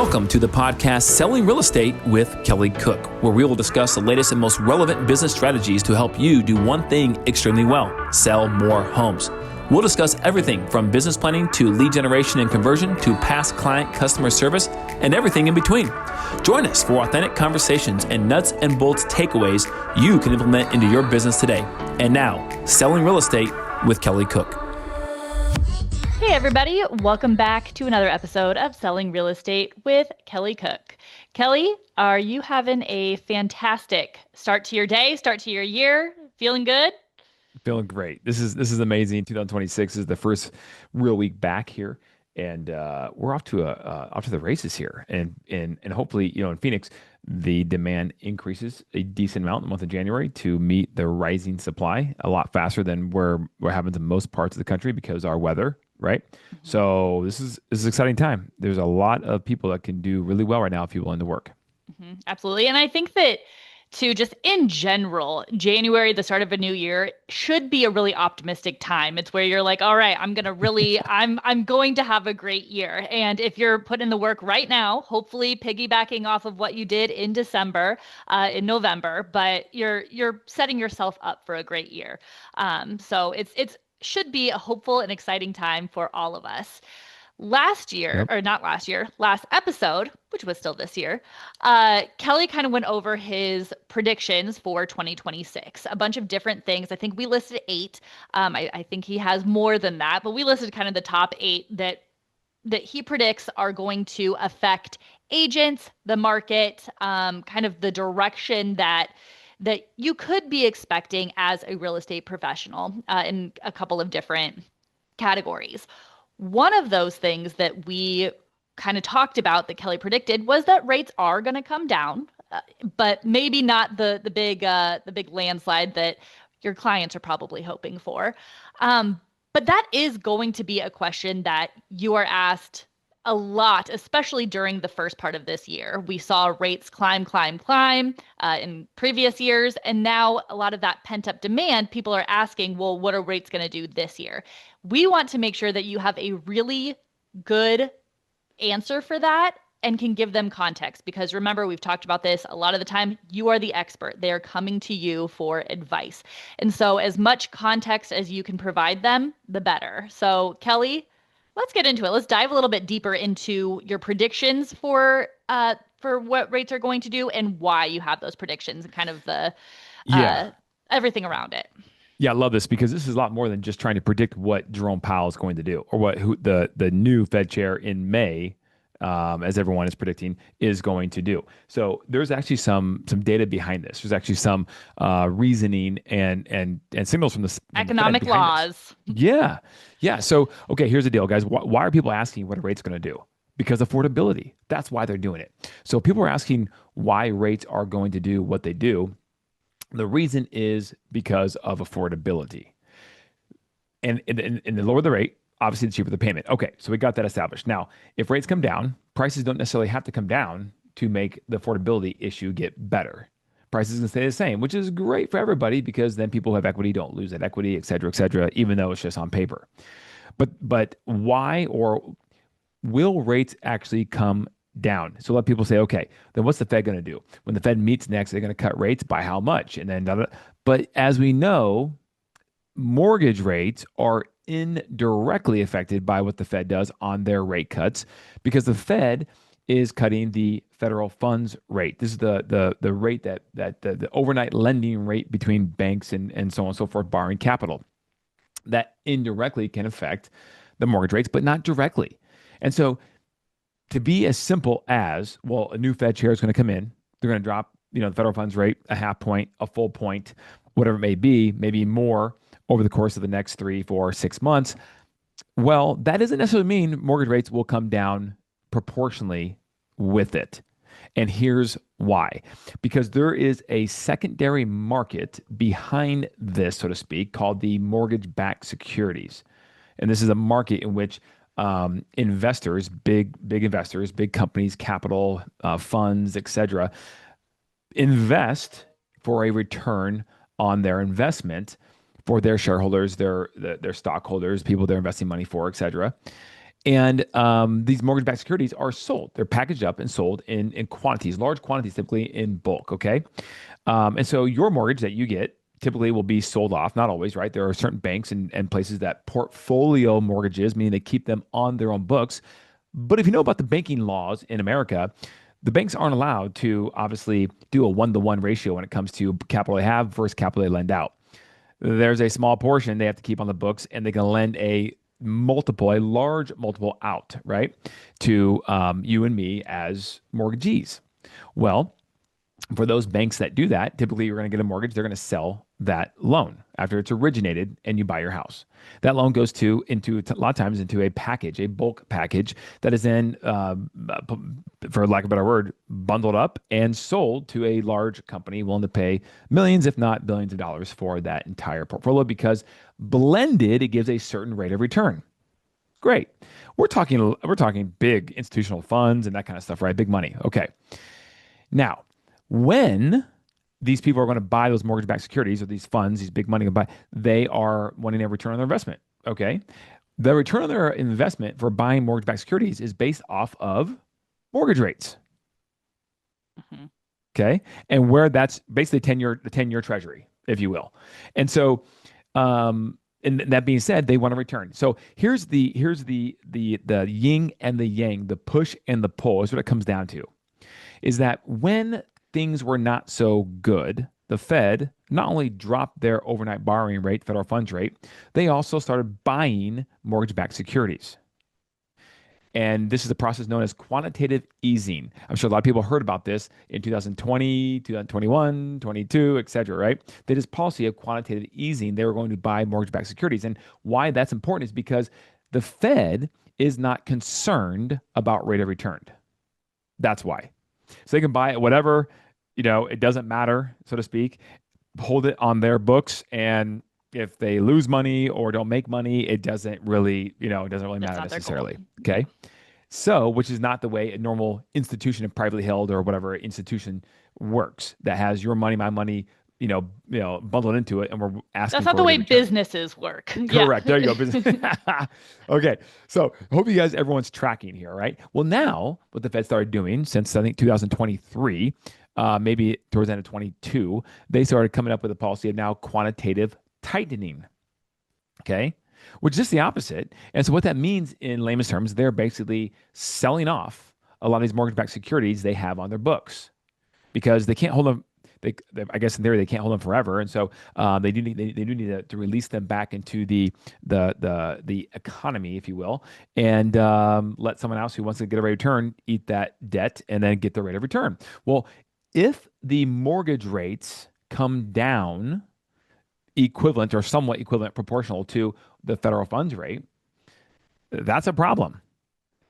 Welcome to the podcast Selling Real Estate with Kelly Cook, where we will discuss the latest and most relevant business strategies to help you do one thing extremely well: sell more homes. We'll discuss everything from business planning to lead generation and conversion to past client customer service and everything in between. Join us for authentic conversations and nuts and bolts takeaways you can implement into your business today. And now, Selling Real Estate with Kelly Cook. Hey everybody, welcome back to another episode of Selling Real Estate with Kelly Cook. Kelly, are you having a fantastic start to your day, start to your year? Feeling good? Feeling great. This is amazing. 2026 is the first real week back here, and we're off to the races here. And hopefully, in Phoenix, the demand increases a decent amount in the month of January to meet the rising supply a lot faster than where we're having in most parts of the country because our weather. Right. Mm-hmm. So this is an exciting time. There's a lot of people that can do really well right now if you're willing to work. Mm-hmm. Absolutely. And I think that too, just in general, January, the start of a new year, should be a really optimistic time. It's where you're like, all right, I'm going to have a great year. And if you're putting in the work right now, hopefully piggybacking off of what you did in December, in November, but you're setting yourself up for a great year. So it's should be a hopeful and exciting time for all of us. Last episode, which was still this year, Kelly kind of went over his predictions for 2026, a bunch of different things. I think we listed 8. I think he has more than that, but we listed kind of the top 8 that he predicts are going to affect agents, the market, kind of the direction that you could be expecting as a real estate professional in a couple of different categories. One of those things that we kind of talked about that Kelly predicted was that rates are going to come down, but maybe not the big landslide that your clients are probably hoping for. But that is going to be a question that you are asked a lot, especially during the first part of this year. We saw rates climb in previous years. And now a lot of that pent up demand, people are asking, well, what are rates going to do this year? We want to make sure that you have a really good answer for that and can give them context. Because remember, we've talked about this a lot of the time. You are the expert. They are coming to you for advice. And so as much context as you can provide them, the better. So Kelly, let's get into it. Let's dive a little bit deeper into your predictions for what rates are going to do and why you have those predictions and kind of the everything around it. Yeah, I love this because this is a lot more than just trying to predict what Jerome Powell is going to do or what the new Fed chair in May, as everyone is predicting, is going to do. So there's actually some data behind this. There's actually some reasoning and signals from the economic laws. Yeah. So, okay, here's the deal, guys. Why are people asking what a rate's going to do? Because affordability. That's why they're doing it. So people are asking why rates are going to do what they do. The reason is because of affordability. And the lower the rate, obviously the cheaper the payment. Okay, so we got that established. Now, if rates come down, prices don't necessarily have to come down to make the affordability issue get better. Prices can stay the same, which is great for everybody because then people who have equity don't lose that equity, et cetera, even though it's just on paper. But why or will rates actually come down? So a lot of people say, okay, then what's the Fed going to do? When the Fed meets next, they're going to cut rates by how much? And then, but as we know, mortgage rates are indirectly affected by what the Fed does on their rate cuts because the Fed is cutting the federal funds rate. This is the rate that the overnight lending rate between banks and so on and so forth, borrowing capital. That indirectly can affect the mortgage rates, but not directly. And so to be as simple as, well, a new Fed chair is going to come in, they're going to drop, the federal funds rate a half point, a full point, whatever it may be, maybe more over the course of the next 3, 4, 6 months. Well, that doesn't necessarily mean mortgage rates will come down proportionally with it. And here's why. Because there is a secondary market behind this, so to speak, called the mortgage-backed securities. And this is a market in which investors, big investors, big companies, capital, funds, etc., invest for a return on their investment for their shareholders, their stockholders, people they're investing money for, etc. And these mortgage-backed securities are sold. They're packaged up and sold in quantities, large quantities, typically in bulk. Okay, and so your mortgage that you get typically will be sold off. Not always, right? There are certain banks and places that portfolio mortgages, meaning they keep them on their own books. But if you know about the banking laws in America, the banks aren't allowed to obviously do a 1-to-1 ratio when it comes to capital they have versus capital they lend out. There's a small portion they have to keep on the books, and they can lend a large multiple out, right, to you and me as mortgagees. Well, for those banks that do that, typically you're going to get a mortgage. They're going to sell that loan after it's originated and you buy your house. That loan goes into a lot of times into a package, a bulk package that is then, for lack of a better word, bundled up and sold to a large company willing to pay millions, if not billions of dollars for that entire portfolio, because blended, it gives a certain rate of return. Great. We're talking big institutional funds and that kind of stuff, right? Big money. Okay. Now, when these people are going to buy those mortgage-backed securities or these funds, these big money to buy, they are wanting a return on their investment. Okay. The return on their investment for buying mortgage-backed securities is based off of mortgage rates. Mm-hmm. Okay. And where that's basically the 10-year treasury, if you will. And so, and that being said, they want a return. So here's the yin and the yang, the push and the pull is what it comes down to. Is that when things were not so good, the Fed not only dropped their overnight borrowing rate, federal funds rate, they also started buying mortgage-backed securities. And this is a process known as quantitative easing. I'm sure a lot of people heard about this in 2020, 2021, 22, et cetera, right? They did this policy of quantitative easing. They were going to buy mortgage-backed securities. And why that's important is because the Fed is not concerned about rate of return. That's why. So they can buy it, whatever, it doesn't matter, so to speak, hold it on their books. And if they lose money or don't make money, it doesn't really, matter necessarily. Okay. So, which is not the way a normal institution of privately held or whatever institution works that has your money, my money, bundled into it, and we're asking. That's not the way businesses work. Correct. There you go. Business. Okay. So hope you guys, everyone's tracking here, right? Well, now what the Fed started doing since I think 2023, maybe towards the end of 22, they started coming up with a policy of now quantitative tightening. Okay. Which is just the opposite. And so what that means in layman's terms, they're basically selling off a lot of these mortgage-backed securities they have on their books because they can't hold them. I guess in theory, they can't hold them forever, and so they do need to release them back into the economy, if you will, and let someone else who wants to get a rate of return eat that debt and then get the rate of return. Well, if the mortgage rates come down equivalent or somewhat equivalent proportional to the federal funds rate, that's a problem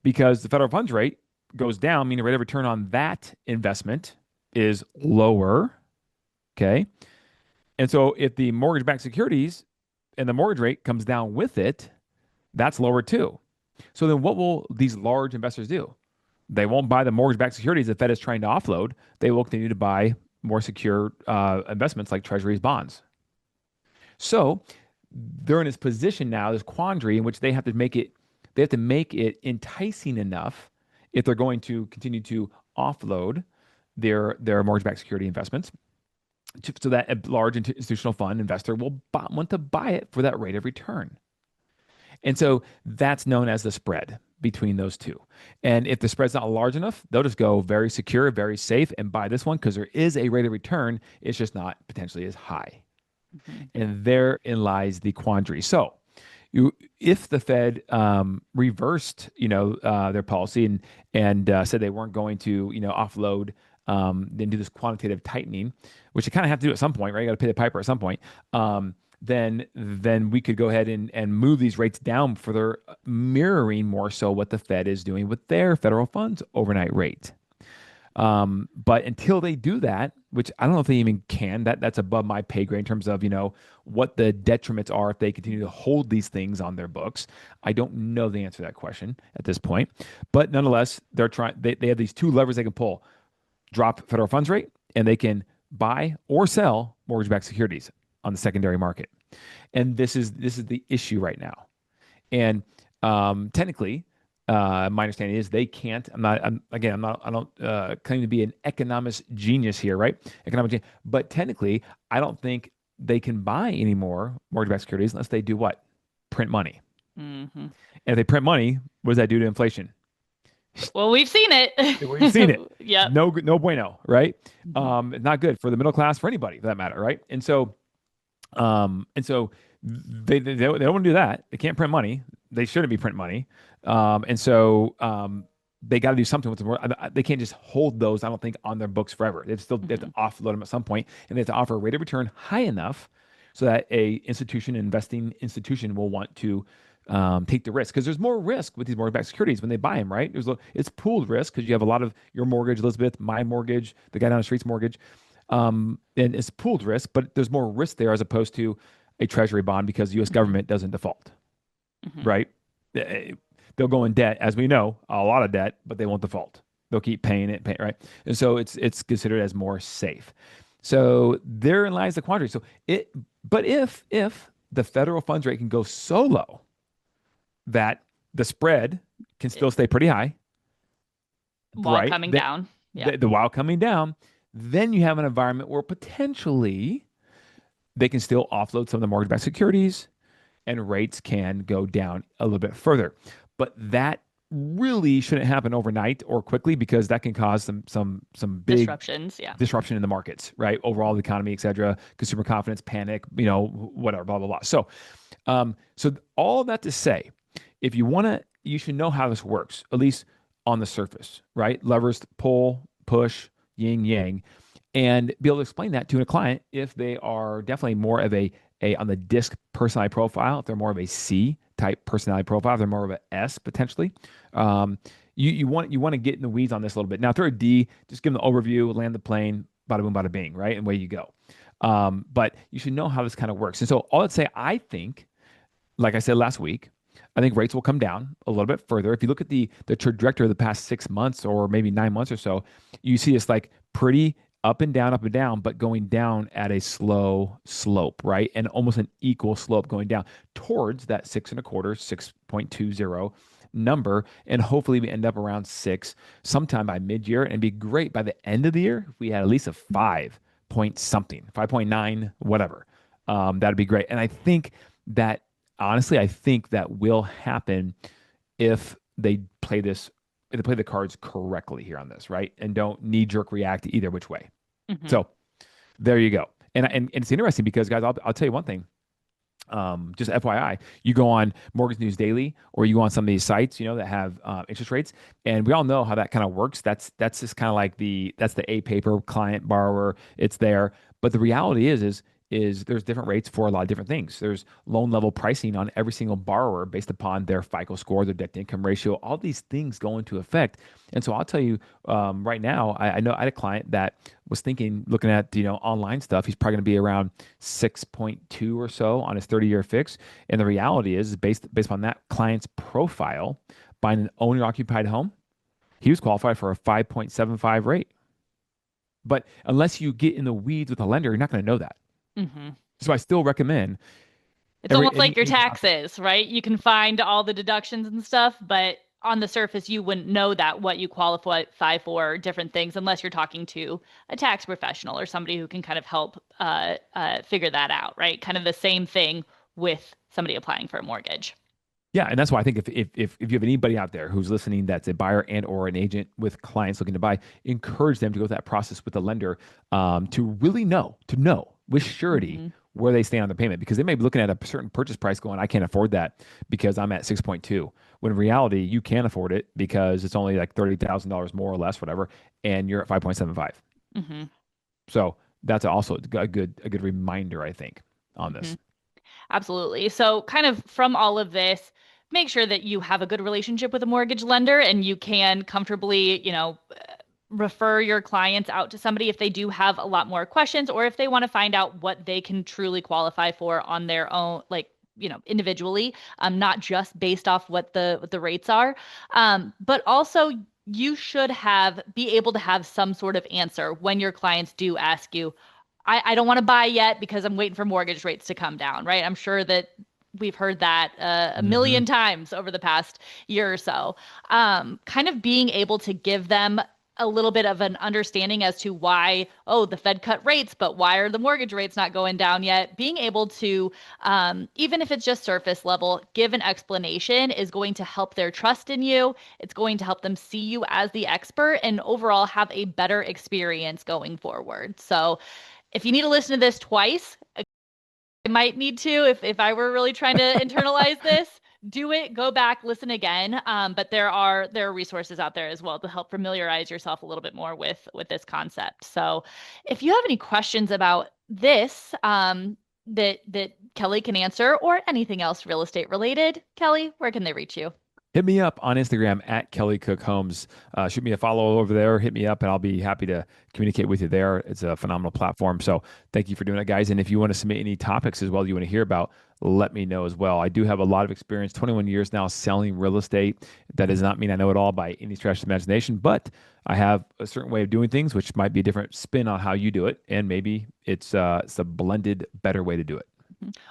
because the federal funds rate goes down, meaning the rate of return on that investment is lower, okay? And so if the mortgage-backed securities and the mortgage rate comes down with it, that's lower too. So then what will these large investors do? They won't buy the mortgage-backed securities the Fed is trying to offload. They will continue to buy more secure investments like treasuries, bonds. So they're in this position now, this quandary in which they have to make it enticing enough if they're going to continue to offload their mortgage-backed security investments so that a large institutional fund investor will want to buy it for that rate of return. And so that's known as the spread between those two. And if the spread's not large enough, they'll just go very secure, very safe and buy this one because there is a rate of return. It's just not potentially as high. Mm-hmm. And therein lies the quandary. So if the Fed reversed, their policy and said they weren't going to, offload then do this quantitative tightening, which you kind of have to do at some point, right? You got to pay the piper at some point. Then we could go ahead and move these rates down further, mirroring more so what the Fed is doing with their federal funds overnight rate. But until they do that, which I don't know if they even can, that's above my pay grade in terms of, what the detriments are if they continue to hold these things on their books. I don't know the answer to that question at this point, but nonetheless, they have these two levers they can pull: drop federal funds rate, and they can buy or sell mortgage-backed securities on the secondary market. And this is the issue right now. And technically, My understanding is they can't. I don't claim to be an economist genius here, right? Economic genius, but technically, I don't think they can buy any more mortgage-backed securities unless they do what? Print money. Hmm. And if they print money, what does that do to inflation? Well, we've seen We've seen it. it. Yep. No bueno, right? Mhm. It's not good for the middle class, for anybody for that matter, right? And so they don't want to do that. They can't print money. They shouldn't be print money. They got to do something with them. They can't just hold those, I don't think, on their books forever. They have to Mhm. offload them at some point, and they have to offer a rate of return high enough so that investing institution will want to take the risk, because there's more risk with these mortgage-backed securities when they buy them, right? It's pooled risk because you have a lot of your mortgage, Elizabeth, my mortgage, the guy down the street's mortgage, and it's pooled risk, but there's more risk there as opposed to a treasury bond because the U.S. Mhm. government doesn't default, Mhm. right? They'll go in debt, as we know, a lot of debt, but they won't default. They'll keep paying it, right? And so it's considered as more safe. So therein lies the quandary. But if the federal funds rate can go so low that the spread can still stay pretty high, While right? coming down. Yep. The while coming down, then you have an environment where potentially they can still offload some of the mortgage-backed securities and rates can go down a little bit further. But that really shouldn't happen overnight or quickly because that can cause some big Disruptions. Yeah. disruption in the markets, right? Overall, the economy, et cetera, consumer confidence, panic, whatever, blah, blah, blah. So all that to say, if you want to, you should know how this works, at least on the surface, right? Levers, pull, push, yin, yang, and be able to explain that to a client if they are definitely more of a on the disc personality profile, if they're more of a C type personality profile, if they're more of a S potentially. Um, you want to get in the weeds on this a little bit. Now, if they're a D, just give them the overview, land the plane, bada boom, bada bing, right? And away you go. But you should know how this kind of works. And so all I'd say, I think, like I said last week, I think rates will come down a little bit further. If you look at the trajectory of the past 6 months or maybe 9 months or so, you see it's like pretty up and down, but going down at a slow slope, right? And almost an equal slope going down towards that 6.25, 6.20 number. And hopefully we end up around 6 sometime by mid-year. And it'd be great by the end of the year if we had at least a 5 point something, 5.9, whatever. That'd be great. And I think that will happen if they play this, if they play the cards correctly here on this, right? And don't knee jerk react either which way. Hmm. So there you go. And it's interesting because, guys, I'll tell you one thing. Just FYI, you go on Mortgage News Daily or you go on some of these sites, that have interest rates, and we all know how that kind of works. That's just kind of like that's the A paper client borrower. It's there, but the reality is there's different rates for a lot of different things. There's loan level pricing on every single borrower based upon their FICO score, their debt to income ratio. All these things go into effect. And so I'll tell you right now, I know I had a client that was looking at online stuff. He's probably going to be around 6.2 or so on his 30-year fix. And the reality is based upon that client's profile, buying an owner occupied home, he was qualified for a 5.75 rate. But unless you get in the weeds with a lender, you're not going to know that. Hmm. So I still recommend It's almost like your any taxes, right? You can find all the deductions and stuff, but on the surface, you wouldn't know that what you qualify for different things unless you're talking to a tax professional or somebody who can kind of help figure that out, right? Kind of the same thing with somebody applying for a mortgage. Yeah, and that's why I think if you have anybody out there who's listening that's a buyer and or an agent with clients looking to buy, encourage them to go through that process with the lender to really know with surety Hmm. where they stand on the payment, because they may be looking at a certain purchase price going, I can't afford that because I'm at 6.2. When in reality, you can afford it because it's only like $30,000 more or less, whatever, and you're at 5.75. Hmm. So that's also a good reminder, I think, on Hmm. this. Absolutely. So, kind of from all of this, make sure that you have a good relationship with a mortgage lender and you can comfortably, refer your clients out to somebody if they do have a lot more questions or if they want to find out what they can truly qualify for on their own, like, individually, not just based off what the rates are. But also you should be able to have some sort of answer when your clients do ask you, I don't want to buy yet because I'm waiting for mortgage rates to come down, right? I'm sure that we've heard that a million times over the past year or so. Kind of being able to give them a little bit of an understanding as to why, oh, the Fed cut rates, but why are the mortgage rates not going down yet? Being able to, even if it's just surface level, give an explanation is going to help their trust in you. It's going to help them see you as the expert and overall have a better experience going forward. So if you need to listen to this twice, I might need to if I were really trying to internalize this. Do it, go back, listen again. But there are resources out there as well to help familiarize yourself a little bit more with this concept. So if you have any questions about this that Kelly can answer or anything else real estate related, Kelly, where can they reach you? Hit me up on Instagram at Kelly Cook Homes. Shoot me a follow over there. Hit me up, and I'll be happy to communicate with you there. It's a phenomenal platform. So thank you for doing it, guys. And if you want to submit any topics as well you want to hear about, let me know as well. I do have a lot of experience, 21 years now selling real estate. That does not mean I know it all by any stretch of the imagination, but I have a certain way of doing things, which might be a different spin on how you do it. And maybe it's a blended, better way to do it.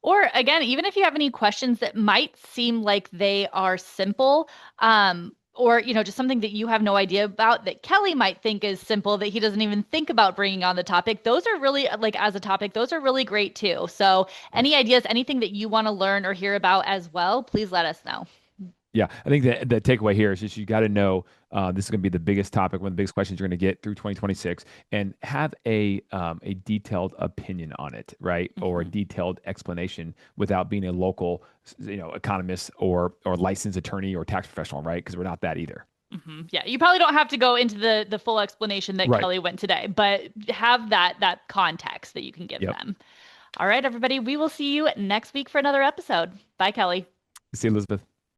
Or again, even if you have any questions that might seem like they are simple, or just something that you have no idea about that Kelly might think is simple that he doesn't even think about bringing on the topic, those are really as a topic, those are really great too. So any ideas, anything that you want to learn or hear about as well, please let us know. Yeah, I think that the takeaway here is just you got to know this is going to be the biggest topic, one of the biggest questions you're going to get through 2026, and have a detailed opinion on it, right? Or a detailed explanation without being a local, economist or licensed attorney or tax professional, right? Because we're not that either. Yeah, you probably don't have to go into the full explanation that Right. Kelly went today, but have that context that you can give them. All right, everybody, we will see you next week for another episode. Bye, Kelly. See you, Elizabeth.